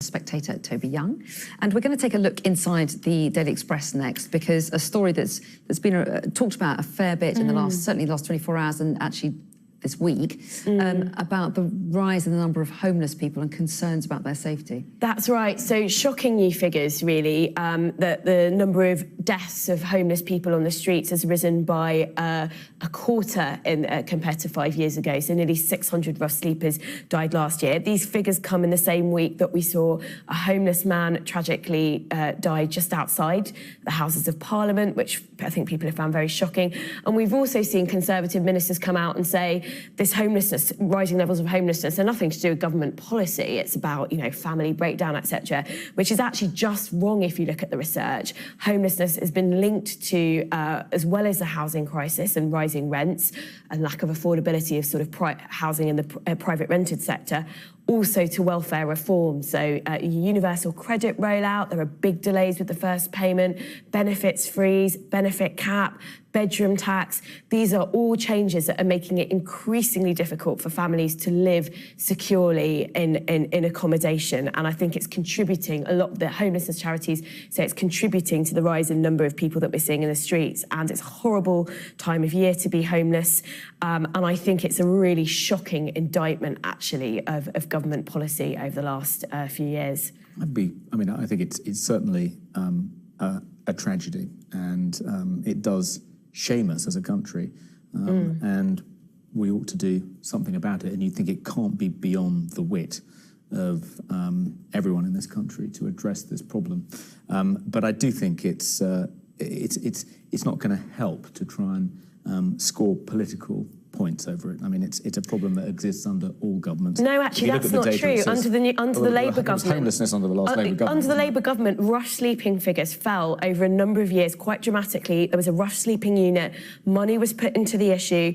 Spectator, Toby Young. And we're going to take a look inside the Daily Express next, because a story that's been talked about a fair bit in the certainly the last 24 hours and actually this week, about the rise in the number of homeless people and concerns about their safety. That's right. So shocking new figures, really. That the number of deaths of homeless people on the streets has risen by a quarter compared to 5 years ago. So nearly 600 rough sleepers died last year. These figures come in the same week that we saw a homeless man tragically die just outside the Houses of Parliament, which I think people have found very shocking. And we've also seen Conservative ministers come out and say this homelessness, rising levels of homelessness, are nothing to do with government policy. It's about, family breakdown, etc., which is actually just wrong if you look at the research. Homelessness has been linked to, as well as the housing crisis and rising rents and lack of affordability of sort of housing in the private rented sector, also to welfare reform. So universal credit rollout, there are big delays with the first payment, benefits freeze, benefit cap, bedroom tax. These are all changes that are making it increasingly difficult for families to live securely in accommodation. And I think it's contributing, a lot of the homelessness charities say it's contributing to the rise in number of people that we're seeing in the streets. And it's a horrible time of year to be homeless. And I think it's a really shocking indictment, actually, of government policy over the last few years. I think it's certainly a tragedy, and it does shame us as a country, and we ought to do something about it. And you think it can't be beyond the wit of everyone in this country to address this problem. But I do think it's not going to help to try and score political points over it. I mean, it's a problem that exists under all governments. No, actually, that's not true. Under the Labour government, homelessness under the last Labour government. Under the Labour government, rush sleeping figures fell over a number of years quite dramatically. There was a rush sleeping unit. Money was put into the issue.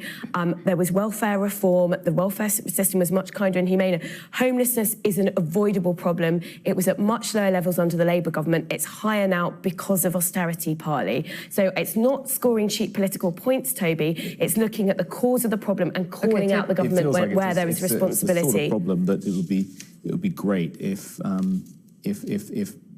There was welfare reform. The welfare system was much kinder and humaner. Homelessness is an avoidable problem. It was at much lower levels under the Labour government. It's higher now because of austerity, partly. So it's not scoring cheap political points, Toby. It's looking at the cause of the problem and calling out the government where there is responsibility. It's the sort of problem that it would be great if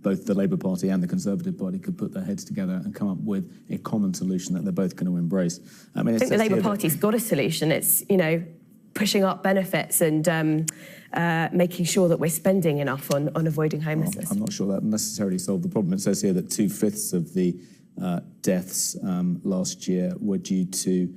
both the Labour Party and the Conservative Party could put their heads together and come up with a common solution that they're both going to embrace. I think the Labour Party's got a solution. It's pushing up benefits and making sure that we're spending enough on avoiding homelessness. Well, I'm not sure that necessarily solved the problem. It says here that 2/5 of the deaths last year were due to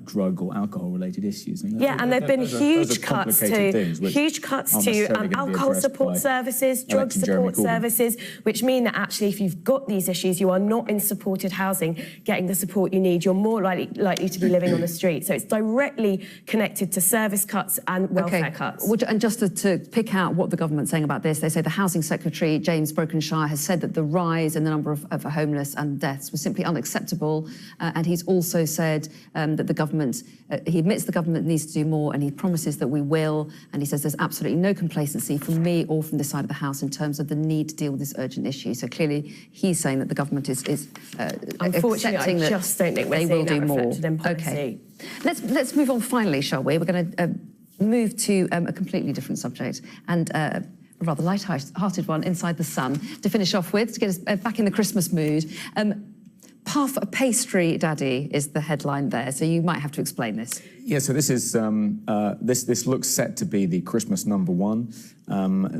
drug or alcohol-related issues. And there've been huge cuts to alcohol support services, drug support services, which mean that actually, if you've got these issues, you are not in supported housing, getting the support you need. You're more likely to be living on the street. So it's directly connected to service cuts and welfare cuts. And just to pick out what the government's saying about this, they say the Housing Secretary, James Brokenshire, has said that the rise in the number of homeless and deaths was simply unacceptable. And he's also said that the government, he admits the government needs to do more, and he promises that we will, and he says there's absolutely no complacency from me or from this side of the House in terms of the need to deal with this urgent issue. So clearly he's saying that the government is unfortunately, I just don't think we're seeing that reflected in policy. Okay. Let's move on finally, shall we? We're going to move to a completely different subject, and a rather light-hearted one, Inside the Sun, to finish off with, to get us back in the Christmas mood. Puff a pastry daddy is the headline there, so you might have to explain this. Yeah, so this is this looks set to be the Christmas #1.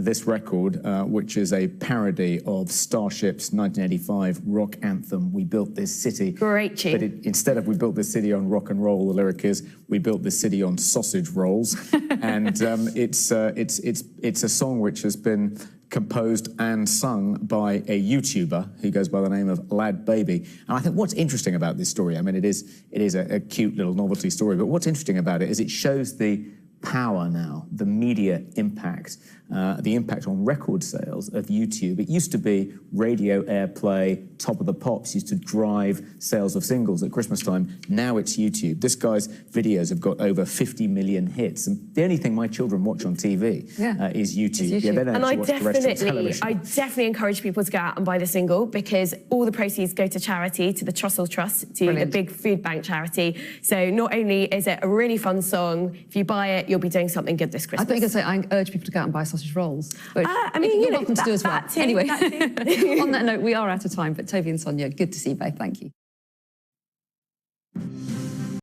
This record, which is a parody of Starship's 1985 rock anthem, "We Built This City." Great tune. But instead of "We built this city on rock and roll," the lyric is "We built this city on sausage rolls," and it's a song which has been composed and sung by a YouTuber who goes by the name of Lad Baby. And I think what's interesting about this story, I mean, it is a cute little novelty story, but what's interesting about it is it shows the power now, the media impact, the impact on record sales of YouTube. It used to be radio airplay, top of the pops used to drive sales of singles at Christmas time. Now it's YouTube. This guy's videos have got over 50 million hits. And the only thing my children watch on TV is YouTube. Yeah, they don't actually watch terrestrial television. I definitely encourage people to go out and buy the single, because all the proceeds go to charity, to the Trussell Trust, to the big food bank charity. So not only is it a really fun song, if you buy it, you'll be doing something good this I Christmas. thought you were going to say, I urge people to go out and buy sausage rolls. Which I mean, you're welcome to do as well. that too, Anyway, that too. on that note, we are out of time, but Toby and Sonia, good to see you both. Thank you.